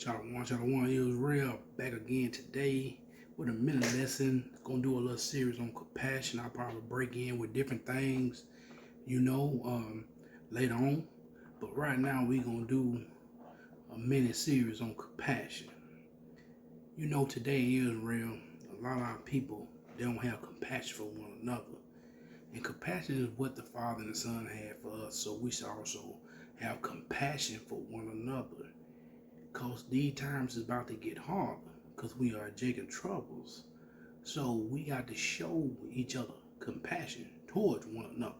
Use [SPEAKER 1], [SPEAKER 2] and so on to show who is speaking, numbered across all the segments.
[SPEAKER 1] Shalom, Shalom, Israel. Back again today with a minute lesson. Gonna do a little series on compassion. I'll probably break in with different things, later on. But right now we're gonna do a minute series on compassion. Today in Israel, a lot of our people, they don't have compassion for one another. And compassion is what the Father and the Son had for us. So we should also have compassion for one another. Because these times is about to get harder. Because we are Jacob troubles. So we got to show each other compassion towards one another.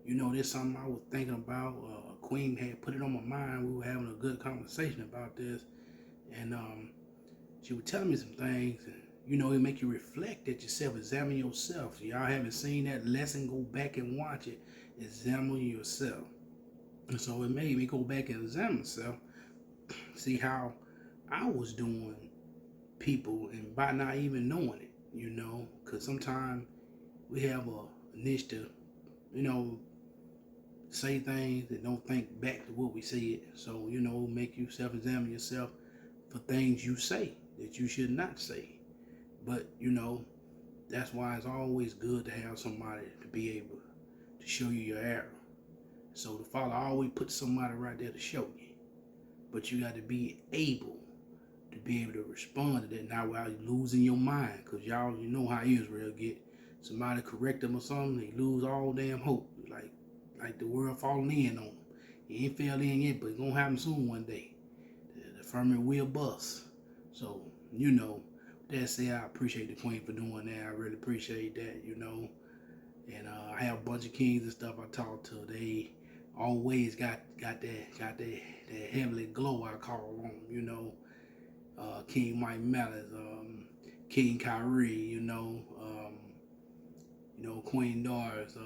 [SPEAKER 1] There's something I was thinking about. Queen had put it on my mind. We were having a good conversation about this. And she was telling me some things. And, it make you reflect at yourself, examine yourself. So y'all haven't seen that lesson, go back and watch it. Examine yourself. And so it made me go back and examine myself. See how I was doing people and by not even knowing it, because sometimes we have a niche to, say things and don't think back to what we said. So, make you self-examine yourself for things you say that you should not say. But, that's why it's always good to have somebody to be able to show you your error. So the Father always puts somebody right there to show you. But you got to be able to be able to respond to that, not while you're losing your mind. Because y'all, you know how Israel get. Somebody correct them or something, they lose all damn hope. Like the world falling in on them. He ain't fell in yet, but it's going to happen soon one day. The firmament will bust. So, that said, I appreciate the Queen for doing that. I really appreciate that, And I have a bunch of kings and stuff I talk to. They always got that heavenly glow, I call them, King Mike Malice, King Kyrie, Queen Doris,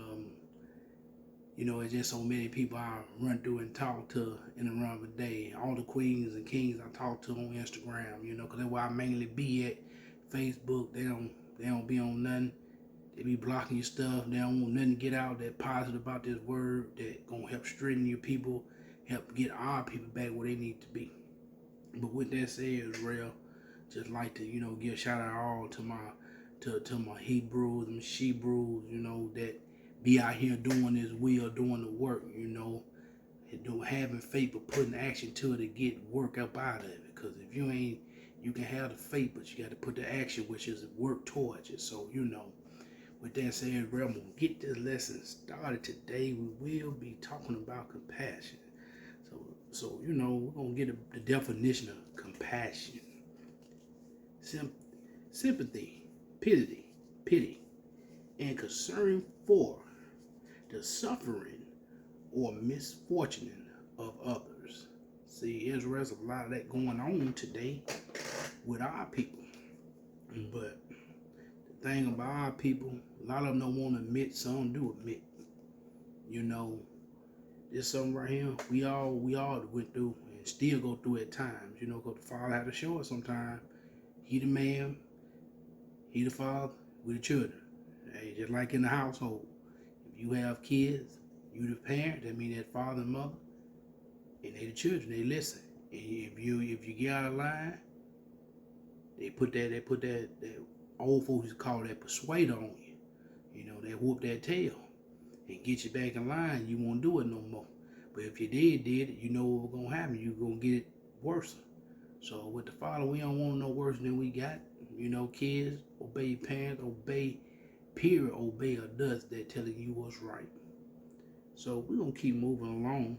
[SPEAKER 1] it's just so many people I run through and talk to in and around the day. All the queens and kings I talk to on Instagram, because that's where I mainly be at. Facebook, they don't be on nothing. They be blocking your stuff. They don't want nothing to get out that positive about this word that gonna help strengthen your people, help get our people back where they need to be. But with that said, Israel, just like to, give a shout out all to my Hebrews and Shebrews, that be out here doing this will, doing the work, and having faith but putting action to it to get work up out of it. Because if you ain't, you can have the faith, but you got to put the action, which is work towards it. So, with that said, we're going to get this lesson started today. We will be talking about compassion. So we're going to get the definition of compassion. Sympathy, pity, and concern for the suffering or misfortune of others. See, there's a lot of that going on today with our people. But the thing about our people, a lot of them don't want to admit, some do admit. There's something right here we all went through and still go through at times, because the Father had to show us sometimes. He the man, he the father, we the children. Hey, just like in the household. If you have kids, you the parent, that means that father and mother, and they the children, they listen. And if you get out of line, they put that old folks call that persuader on you. They whoop that tail and get you back in line. You won't do it no more. But if you did it, you know what was gonna happen. You're gonna get it worse. So with the Father, we don't want no worse than we got. Kids, obey your parents, obey adults that telling you what's right. So we're gonna keep moving along.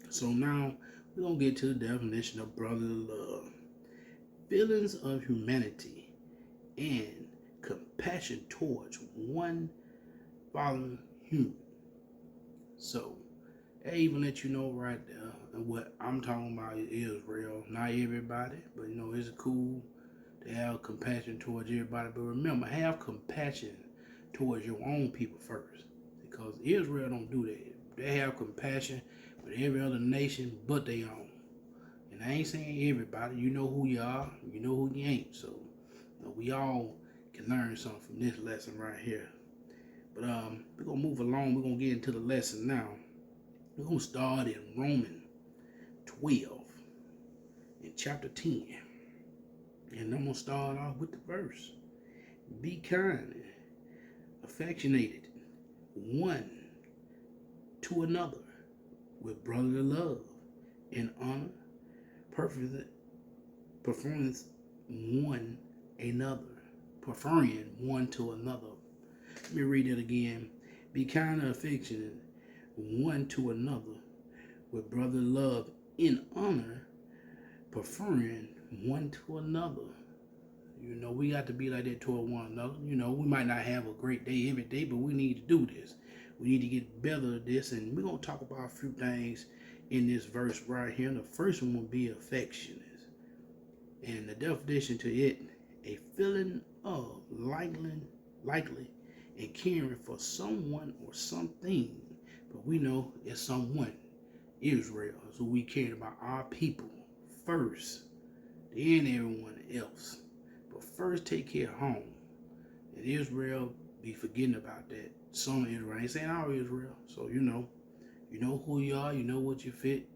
[SPEAKER 1] So now we're gonna get to the definition of brotherly love. Feelings of humanity and compassion towards one fallen human. So I even let you know right there what I'm talking about is Israel. Not everybody, but it's cool to have compassion towards everybody. But remember, have compassion towards your own people first. Because Israel don't do that. They have compassion with every other nation but their own. And I ain't saying everybody. You know who you are. You know who you ain't. So we all can learn something from this lesson right here. But we're going to move along. We're going to get into the lesson now. We're going to start in Romans 12 and chapter 10. And I'm going to start off with the verse. Be kind, affectionated, one to another, with brotherly love and honor, preferring one another, preferring one to another. Let me read it again. Be kind and affectionate, one to another, with brotherly love and honor, preferring one to another. You know, we got to be like that toward one another. You know, we might not have a great day every day, but we need to do this. We need to get better at this, and we're going to talk about a few things in this verse right here. The first one will be affectionate. And the definition to it, a feeling of likely and caring for someone or something. But we know it's someone, Israel. So we care about our people first, then everyone else. But first take care of home. And Israel be forgetting about that. Some Israel, I ain't saying all Israel. So you know who you are, you know what you fit.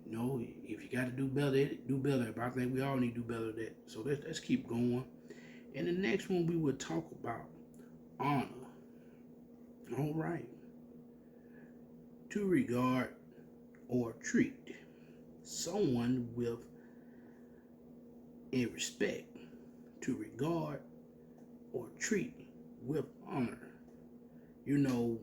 [SPEAKER 1] You know, if you got to do better at it, do better. But I think we all need to do better at that. So let's keep going. And the next one we will talk about honor. All right. To regard or treat someone with a respect. To regard or treat with honor. You know,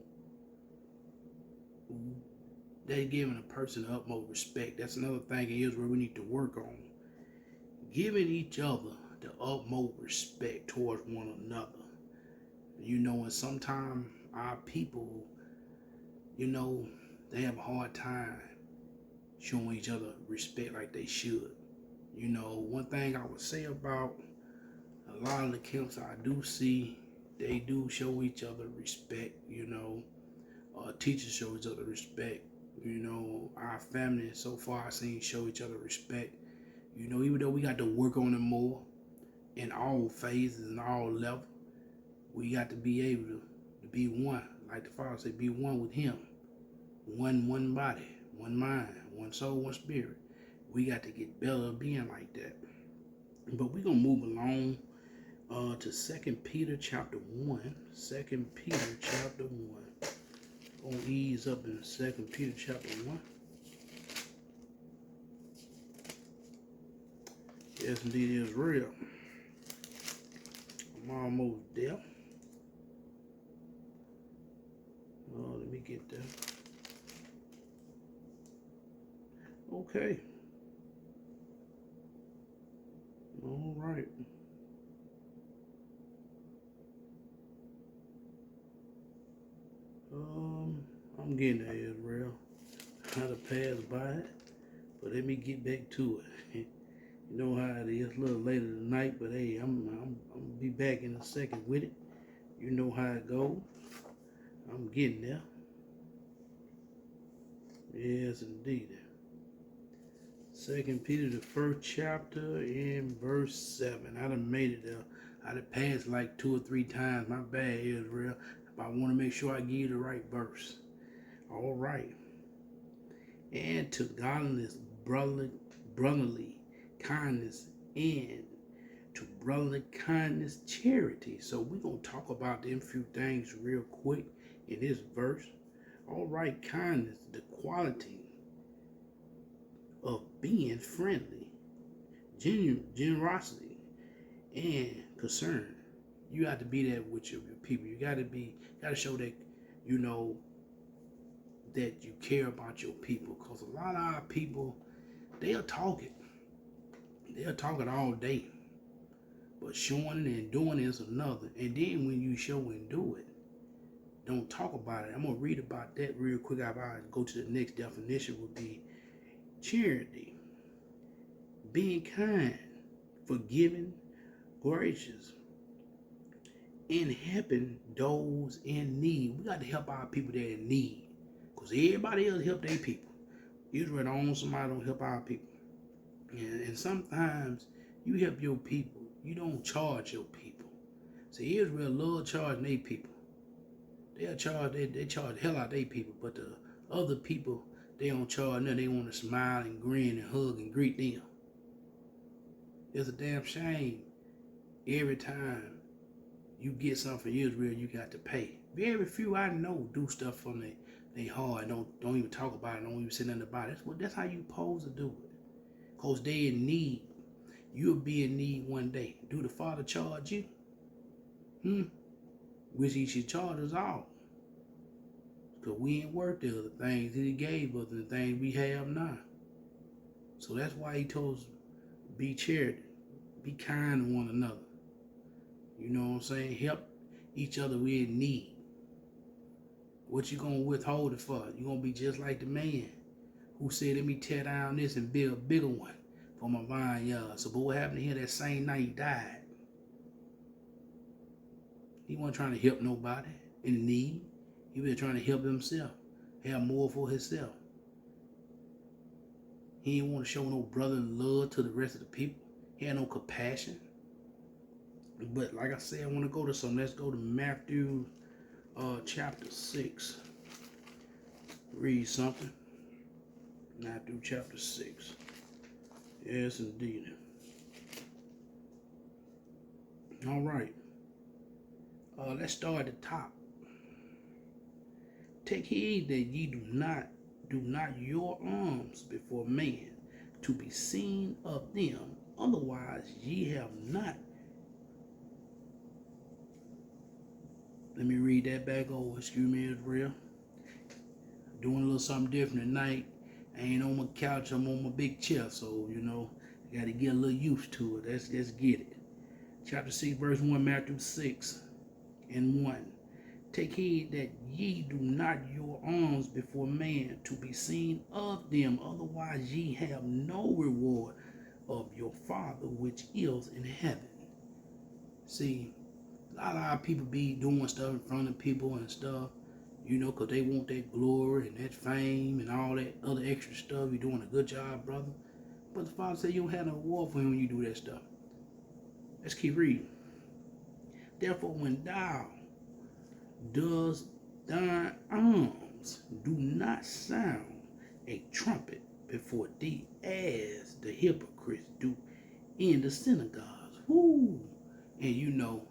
[SPEAKER 1] they giving a person the utmost respect. That's another thing in Israel we need to work on. Giving each other the utmost respect towards one another. You know, and sometimes our people, you know, they have a hard time showing each other respect like they should. You know, one thing I would say about a lot of the camps I do see, they do show each other respect. You know, teachers show each other respect. You know, our family so far I've seen show each other respect. You know, even though we got to work on it more in all phases and all levels, we got to be able to be one. Like the Father said, be one with Him. One body, one mind, one soul, one spirit. We got to get better at being like that. But we're going to move along to 2 Peter chapter 1. 2 Peter chapter 1. Gonna ease up in 2 Peter chapter 1. Yes, indeed, it is real. I'm almost there. Oh, let me get there. Okay. All right. I'm getting there, Israel. How to pass by it, but let me get back to it. You know how it is, a little later tonight, but hey, I'm gonna be back in a second with it. You know how it goes. I'm getting there. Yes, indeed. 2 Peter, the first chapter, in verse 7. I done made it there. I done passed like 2 or 3 times. My bad, Israel. But I want to make sure I give you the right verse. All right. And to godliness, brotherly kindness, and to brotherly kindness, charity. So we're going to talk about them few things real quick in this verse. All right, kindness, the quality of being friendly, generosity, and concern. You got to be that with your people. You got to show that, you know, that you care about your people. Because a lot of our people, they'll talk it. They'll talk it all day. But showing it and doing it is another. And then when you show and do it, don't talk about it. I'm going to read about that real quick. I'll go to the next definition would be charity. Being kind, forgiving, gracious, and helping those in need. We got to help our people that are in need. Because everybody else help their people. Israel don't somebody don't help our people. And sometimes you help your people. You don't charge your people. See, Israel love charging their people. They charge the hell out of their people. But the other people, they don't charge nothing. They want to smile and grin and hug and greet them. It's a damn shame every time you get something from Israel, you got to pay. Very few I know do stuff from they heart. Don't even talk about it. Don't even say nothing about it. That's how you supposed to do it. Cause they in need. You'll be in need one day. Do the Father charge you? Which He should charge us all. Cause we ain't worth the other things that He gave us and the things we have now. So that's why He told us, be charitable, be kind to one another. You know what I'm saying? Help each other we in need. What you gonna withhold it for? You gonna be just like the man who said, let me tear down this and build a bigger one for my vineyard. So but what happened to him that same night he died? He wasn't trying to help nobody in need. He was trying to help himself, have more for himself. He didn't want to show no brotherly love to the rest of the people. He had no compassion. But like I said, I want to go to something. Let's go to Matthew chapter 6. Read something. Matthew chapter 6. Yes, indeed. All right. Let's start at the top. Take heed that ye do not your alms before man to be seen of them, otherwise ye have not. Let me read that back over. Excuse me, Israel. Doing a little something different tonight. I ain't on my couch, I'm on my big chair, so I gotta get a little used to it. Let's get it. Chapter 6, verse 1, Matthew 6 and 1. Take heed that ye do not your alms before man to be seen of them, otherwise ye have no reward of your Father which is in heaven. See, a lot of our people be doing stuff in front of people and stuff, because they want that glory and that fame and all that other extra stuff. You're doing a good job, brother. But the Father said you don't have no reward for him when you do that stuff. Let's keep reading. Therefore, when thou does thine alms, do not sound a trumpet before thee as the hypocrites do in the synagogues. Woo! And you know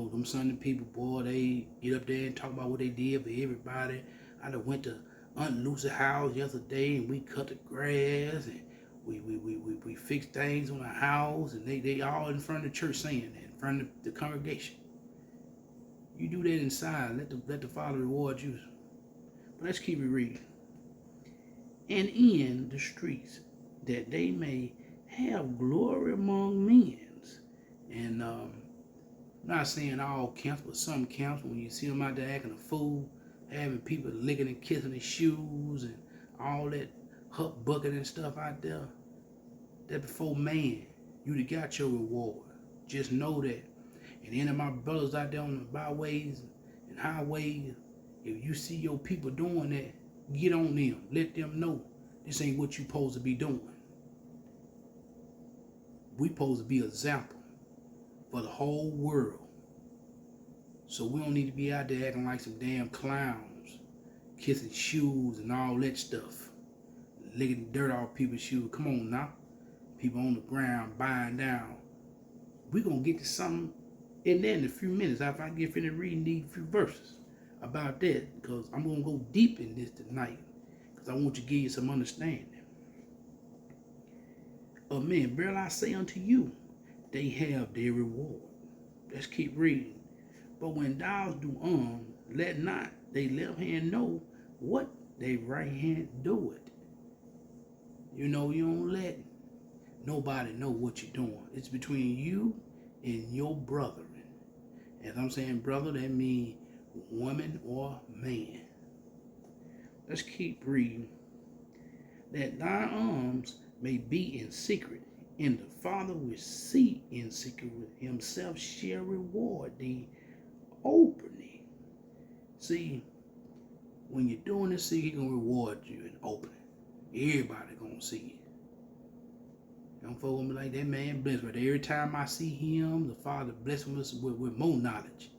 [SPEAKER 1] them Sunday people, boy, they get up there and talk about what they did for everybody. I done went to Aunt Lucy's house yesterday and we cut the grass and we fixed things on the house, and they all in front of the church saying that, in front of the congregation. You do that inside, let the Father reward you. But let's keep it reading. And in the streets, that they may have glory among men. And not saying all camps, but some camps, when you see them out there acting a fool, having people licking and kissing their shoes and all that huck bucket and stuff out there, that before man, you'd have got your reward. Just know that. And any of my brothers out there on the byways and highways, if you see your people doing that, get on them. Let them know this ain't what you supposed to be doing. We supposed to be an example for the whole world. So we don't need to be out there acting like some damn clowns, kissing shoes and all that stuff, licking dirt off people's shoes. Come on now. People on the ground buying down. We're going to get to something in there in a few minutes after I get finished reading these few verses about that, because I'm going to go deep in this tonight, because I want to give you some understanding. Amen. Verily I say unto you, they have their reward. Let's keep reading. But when thou do let not they left hand know what they right hand do it. You don't let nobody know what you're doing. It's between you and your brethren. As I'm saying brother, that means woman or man. Let's keep reading. That thy alms may be in secret, and the Father which see in secret himself shall reward thee openly. See, when you're doing this, see, he's going to reward you in opening. Everybody going to see it. Young folk going to be like, that man blessed. But every time I see him, the Father bless him with more knowledge,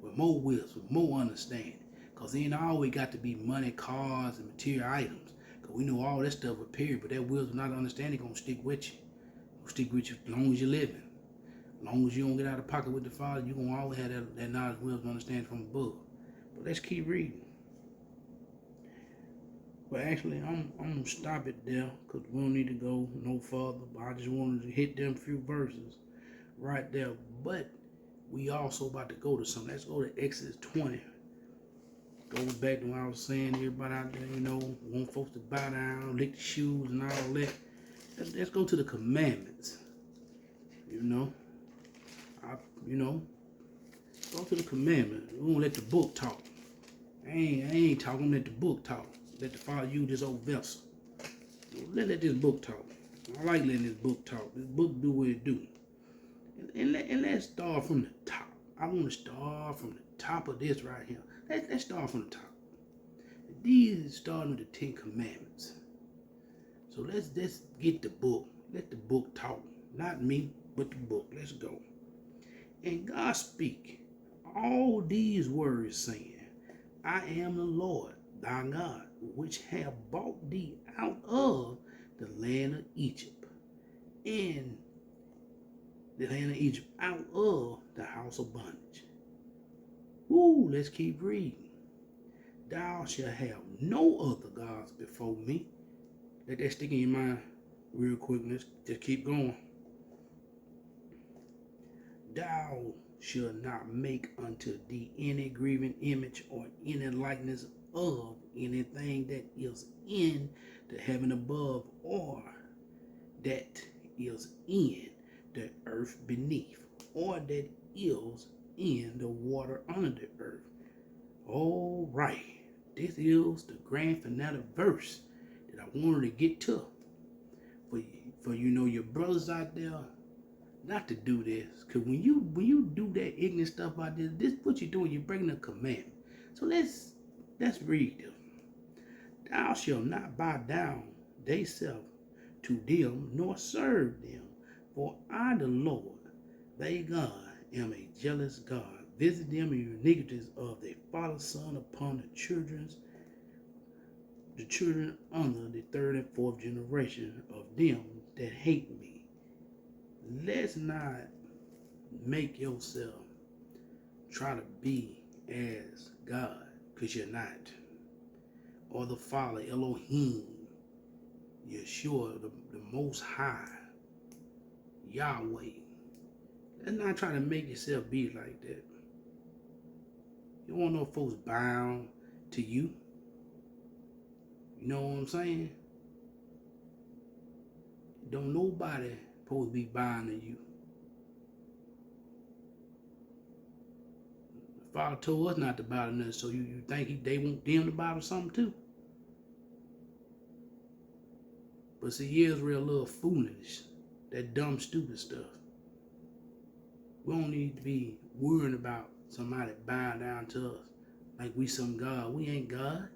[SPEAKER 1] with more wisdom, with more understanding. Because it ain't always got to be money, cars, and material items. Because we know all that stuff will period, but that wisdom, not understanding, going to stick with you. stick with you as long as you're living. As long as you don't get out of pocket with the Father, you're going to always have that knowledge, wisdom, understanding from above. But let's keep reading. But actually, I'm going to stop it there because we don't need to go no further. But I just wanted to hit them few verses right there. But we also about to go to something. Let's go to Exodus 20. Goes back to what I was saying, everybody out there, want folks to bow down, lick the shoes and all that. Let's go to the commandments. Go to the commandments. We won't let the book talk. I ain't talking, let the book talk. Let the Father use this old vessel. Let this book talk. I like letting this book talk. This book do what it do. And let's start from the top. I want to start from the top of this right here. Let's start from the top. These are starting with the 10 Commandments. So let's get the book. Let the book talk. Not me, but the book. Let's go. And God speak all these words, saying, I am the Lord thy God, which have brought thee out of the land of Egypt, and the land of Egypt, out of the house of bondage. Ooh, let's keep reading. Thou shalt have no other gods before me. Let that stick in your mind real quick. Let's just keep going. Thou shalt not make unto thee any graven image or any likeness of anything that is in the heaven above, or that is in the earth beneath, or that is in the water under the earth. All right, this is the grand finale verse that I wanted to get to. For your brothers out there, not to do this, because when you do that ignorant stuff out there, this what you're doing. You're breaking a commandment. So let's read them. Thou shalt not bow down thyself to them, nor serve them. For I, the Lord, thy God, am a jealous God. Visit them in the iniquities of their father's son upon the children under the third and fourth generation of them that hate me. Let's not make yourself try to be as God, because you're not. Or the Father, Elohim, Yeshua, the Most High, Yahweh. Let's not try to make yourself be like that. You don't want no folks bound to you. You know what I'm saying? Don't nobody supposed to be bound to you. The Father told us not to bow to nothing, so you think they want them to bow to something too? But see, Israel a little foolish. That dumb, stupid stuff. We don't need to be worrying about somebody bowing down to us like we some God. We ain't God.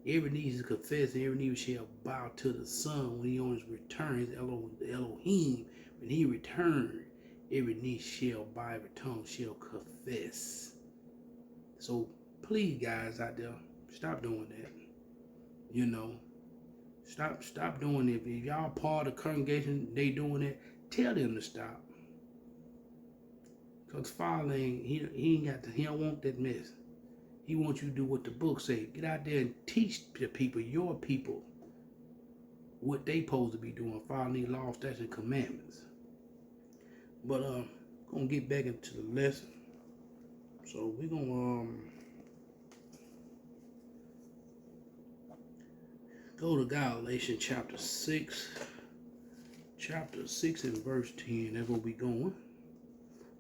[SPEAKER 1] Every knee is confess, every knee shall bow to the Son when he on his return, his Elohim. When he returned, every knee shall bow, every tongue shall confess. So please, guys out there, stop doing that. Stop doing it. If y'all part of the congregation, they doing it, tell them to stop. Because Father he don't want that mess. He wants you to do what the book say. Get out there and teach the people, your people, what they supposed to be doing. Follow these laws, statutes, and commandments. But gonna get back into the lesson. So we're gonna go to Galatians chapter 6. Chapter 6 and verse 10. That's where we going.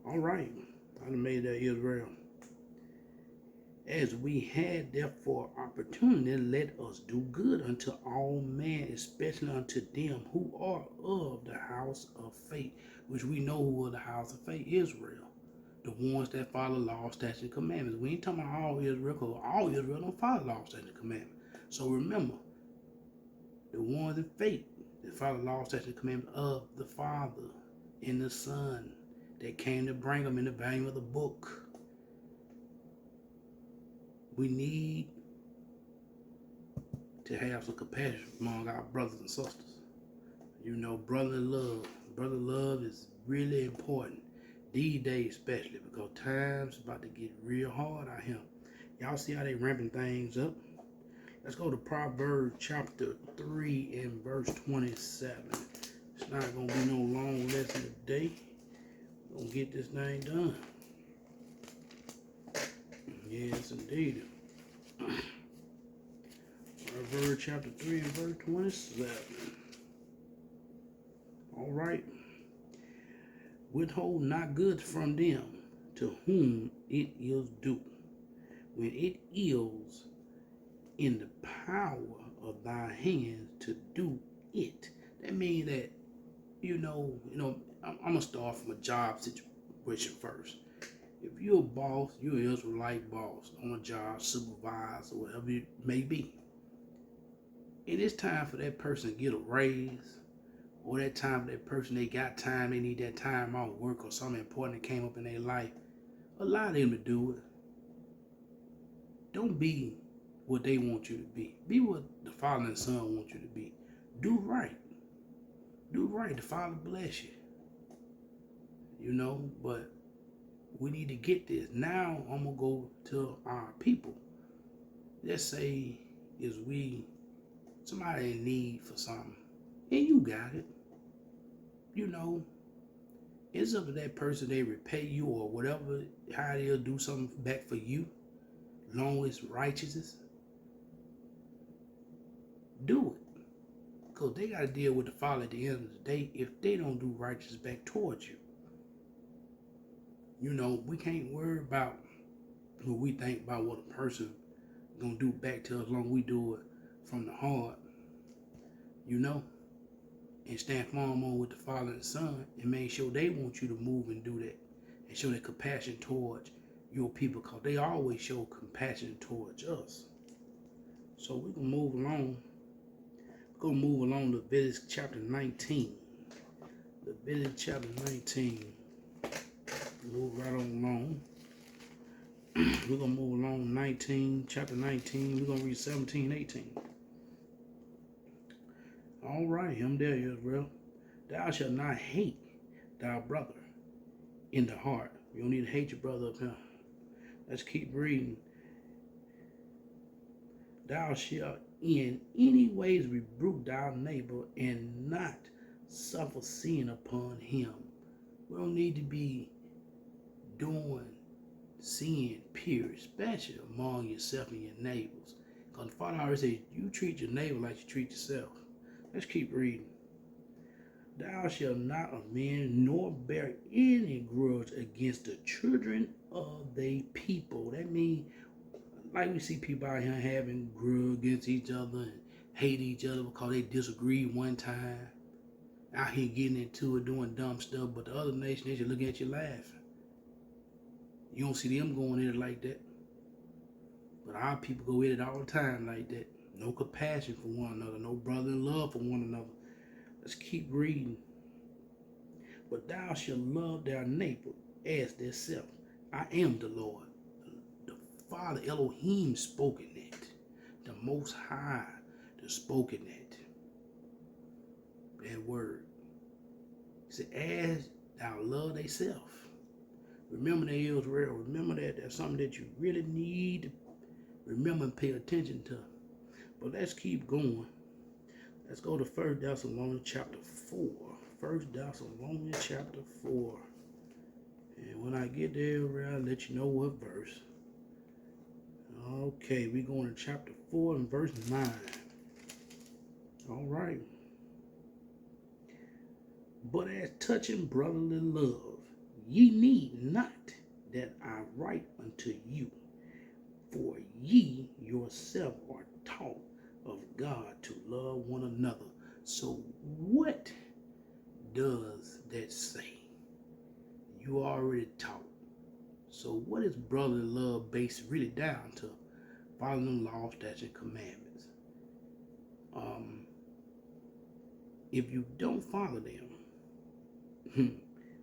[SPEAKER 1] All right. I done made that Israel. As we had therefore opportunity, let us do good unto all men, especially unto them who are of the house of faith, which we know who are the house of faith, Israel. The ones that follow law, statutes, and commandments. We ain't talking about all Israel, because all Israel don't follow law, statutes, and commandments. So remember, the ones in faith that follow law, statutes, and commandments of the Father and the Son that came to bring them in the volume of the book. We need to have some compassion among our brothers and sisters. Brotherly love. Brotherly love is really important these days, especially because times about to get real hard out here. Y'all see how they ramping things up? Let's go to Proverbs Chapter 3 and verse 27. It's not going to be no long lesson today. We're going to get this thing done. Yes, indeed. Proverbs Chapter 3 and verse 27. All right. Withhold not good from them to whom it is due, when it is in the power of thy hands to do it. That means that, I'm going to start from a job situation first. If you're a boss, you're an Israelite boss on a job, supervisor, whatever it may be. And it's time for that person to get a raise, or that time for that person, they got time, they need that time off work or something important that came up in their life. Allow them to do it. Don't be what they want you to be. Be what the Father and Son want you to be. Do right. Do right. The Father bless you. But we need to get this. Now I'm going to go to our people. Let's say somebody in need for something, and you got it. It's up to that person. They repay you or whatever, how they'll do something back for you. Long as righteousness, do it. Because they got to deal with the Father at the end of the day if they don't do righteousness back towards you. We can't worry about what we think about what a person going to do back to us as long as we do it from the heart. And stand firm on with the Father and Son and make sure they want you to move and do that and show that compassion towards your people, because they always show compassion towards us. So we're going to move along. We're going to move along to Leviticus chapter 19. Leviticus chapter 19. Move right on along. We're going to move along chapter 19. We're going to read 17, 18. All right, I'm there, Israel. Thou shalt not hate thy brother in the heart. You don't need to hate your brother up here. Let's keep reading. Thou shalt in any ways rebuke thy neighbor and not suffer sin upon him. We don't need to be doing sin, period, especially among yourself and your neighbors. Because the Father already says, you treat your neighbor like you treat yourself. Let's keep reading. Thou shalt not avenge nor bear any grudge against the children of thy people. That means, like we see people out here having grudge against each other and hate each other because they disagreed one time. Out here getting into it, doing dumb stuff, but the other nation, they should look at you laughing. You don't see them going in it like that. But our people go in it all the time like that. No compassion for one another. No brotherly love for one another. Let's keep reading. But thou shalt love thy neighbor as thyself. I am the Lord. The Father Elohim spoke in it. The Most High that spoke in it. That word. He said, as thou love thyself. Remember that, Israel. Remember that. That's something that you really need to remember and pay attention to. But let's keep going. Let's go to 1 Thessalonians chapter 4. 1 Thessalonians chapter 4. And when I get there, I'll let you know what verse. Okay, we're going to chapter 4 and verse 9. All right. But as touching brotherly love, ye need not that I write unto you, for ye yourself are taught of God to love one another. So what does that say? You already taught. So what is brotherly love based really down to? Following law, statutes, and commandments. If you don't follow them,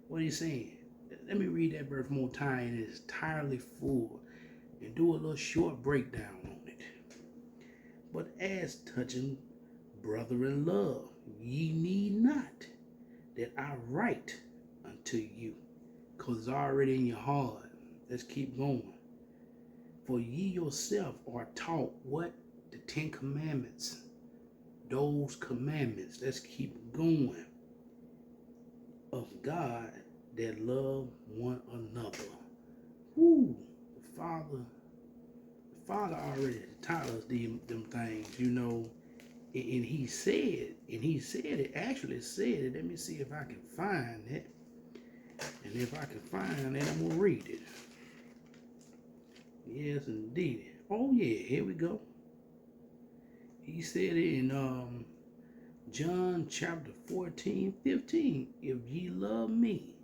[SPEAKER 1] what are you saying? Let me read that verse more time. It is entirely full, and do a little short breakdown on it. But as touching brother in love, ye need not that I write unto you, because it's already in your heart. Let's keep going. For ye yourself are taught what? The 10 Commandments. Those commandments. Let's keep going. Of God that love one another. Woo! The Father already taught us them things, you know. And he said it, actually said it. Let me see if I can find it. And if I can find it, I'm going to read it. Yes, indeed. Oh, yeah, here we go. He said it in John chapter 14:15. If ye love me,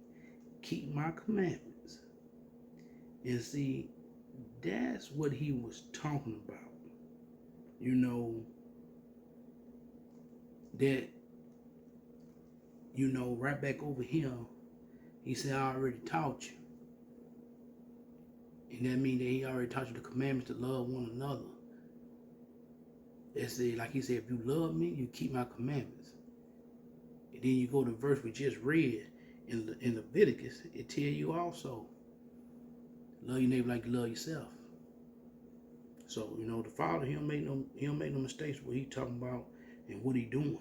[SPEAKER 1] keep my commandments. And see, that's what he was talking about. You know, that, right back over here, he said, I already taught you. And that means that he already taught you the commandments to love one another. That's it. Like he said, if you love me, you keep my commandments. And then you go to the verse we just read in Leviticus, it tell you also, love your neighbor like you love yourself. So, the Father, he don't make no mistakes what he talking about and what he doing.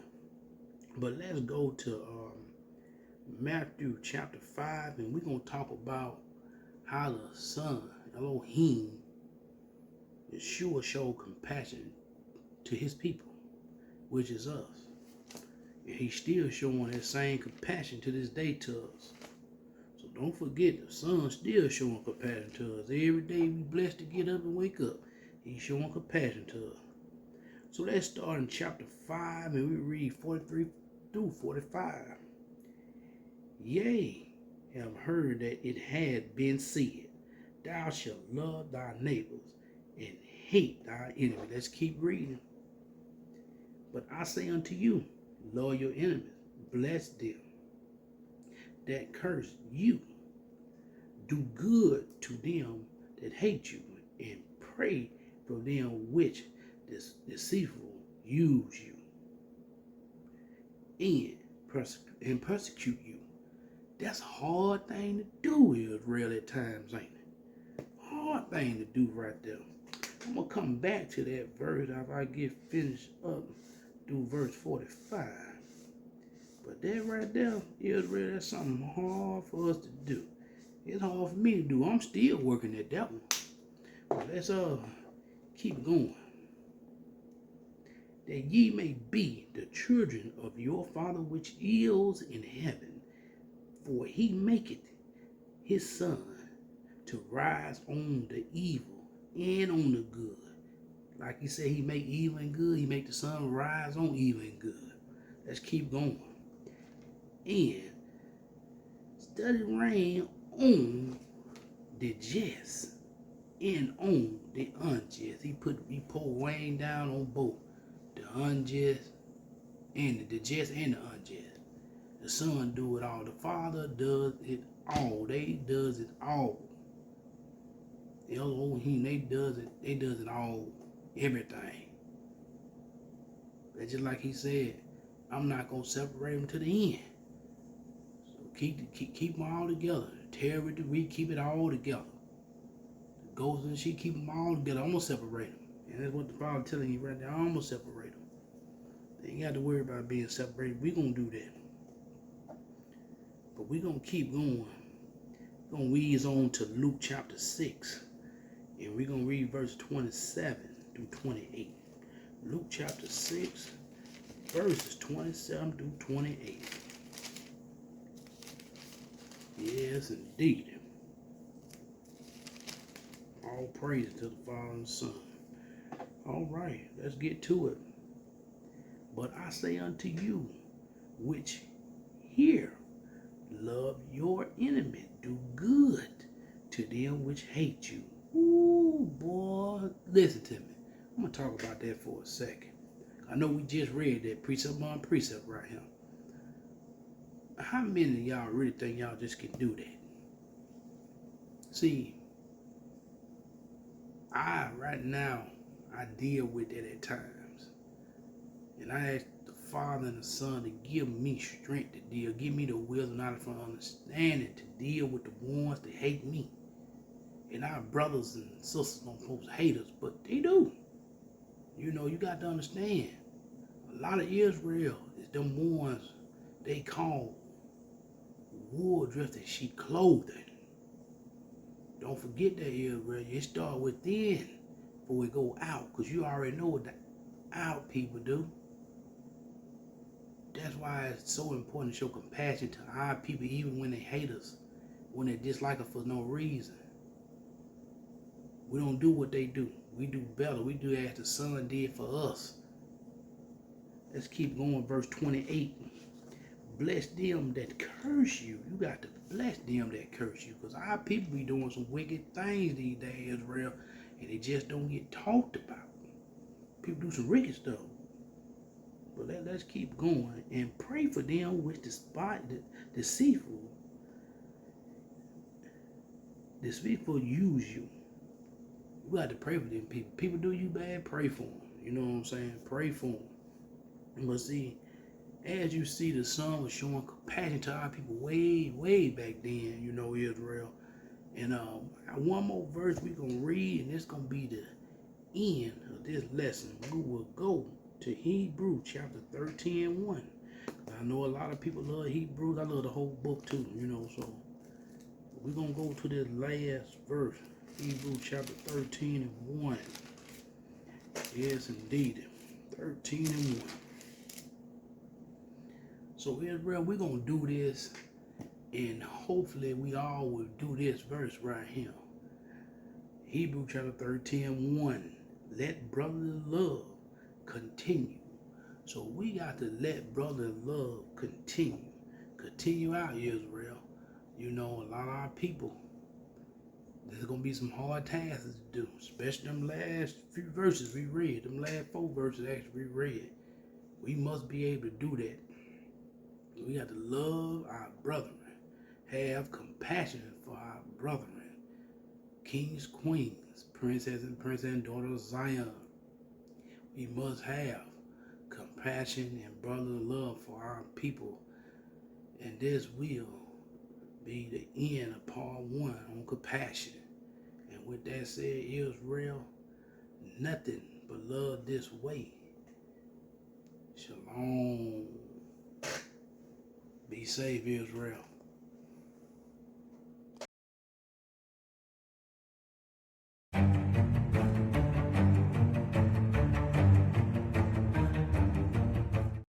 [SPEAKER 1] But let's go to Matthew chapter 5, and we're going to talk about how the Son, Elohim, Yeshua, showed compassion to his people, which is us. And he's still showing that same compassion to this day to us. So don't forget, the Son's still showing compassion to us. Every day we blessed to get up and wake up. He's showing compassion to us. So let's start in chapter 5, and we read 43 through 45. Yea, have heard that it had been said, thou shalt love thy neighbors and hate thy enemy. Let's keep reading. But I say unto you, love your enemies, bless them that curse you, do good to them that hate you, and pray for them which deceitfully use you and persecute you. That's a hard thing to do, Israel, at times, ain't it? Hard thing to do right there. I'm going to come back to that verse after I get finished up through verse 45. But that right there, Israel, that's something hard for us to do. It's hard for me to do. I'm still working at that one. But let's keep going. That ye may be the children of your Father which is in heaven. For he maketh his sun to rise on the evil and on the good. Like he said, he make evil and good. He make the sun rise on evil and good. Let's keep going. And study rain on the just and on the unjust. He pour rain down on both the unjust and the just and the unjust. The Son do it all. The Father does it all. They does it all. Elohim, they does it all. Everything. That's just like he said, I'm not gonna separate them to the end. So keep them all together. Terror with the weak, keep it all together. The ghosts and sheep, keep them all together. I'm gonna separate them. And that's what the Father telling you right now. I'm gonna separate them. They ain't got to worry about being separated. We're gonna do that. But we're going to keep going. We're going to ease on to Luke chapter 6. And we're going to read verse 27 through 28. Luke chapter 6, verses 27 through 28. Yes, indeed. All praise to the Father and Son. All right, let's get to it. But I say unto you, which hear, love your enemy, do good to them which hate you. Ooh, boy, listen to me. I'm going to talk about that for a second. I know we just read that precept on precept right here. How many of y'all really think y'all just can do that? See, right now, I deal with that at times. And I ask the Father and the Son to give me strength to deal, give me the wisdom, knowledge, and understanding to deal with the ones that hate me. And our brothers and sisters don't supposed to hate us, but they do. You know, you got to understand. A lot of Israel is them ones they call wool dressed in sheep clothing. Don't forget that, Israel. It start within before we go out, because you already know what the out people do. That's why it's so important to show compassion to our people, even when they hate us, when they dislike us for no reason. We don't do what they do. We do better. We do as the Son did for us. Let's keep going. Verse 28. Bless them that curse you. You got to bless them that curse you, because our people be doing some wicked things these days, Israel, and they just don't get talked about. People do some wicked stuff. But let's keep going and pray for them which deceitful use you. You got to pray for them people. People do you bad, pray for them. You know what I'm saying? Pray for them. But see, as you see, the Son was showing compassion to our people way, way back then, you know, Israel. And one more verse we're going to read, and it's going to be the end of this lesson. We will go to Hebrews Chapter 13:1. I know a lot of people love Hebrews. I love the whole book too, you know, so we're going to go to this last verse. Hebrews Chapter 13:1. Yes, indeed. 13:1. So Israel, we're going to do this, and hopefully we all will do this verse right here. Hebrews Chapter 13:1. Let brotherly love continue. So we got to let brotherly love continue. Continue out, Israel. You know, a lot of our people, there's going to be some hard tasks to do, especially them last few verses we read, them last 4 verses actually we read. We must be able to do that. We got to love our brethren, have compassion for our brethren, kings, queens, princess and daughter of Zion. We must have compassion and brotherly love for our people, and this will be the end of part 1 on compassion. And with that said, Israel, nothing but love this way. Shalom. Be safe, Israel.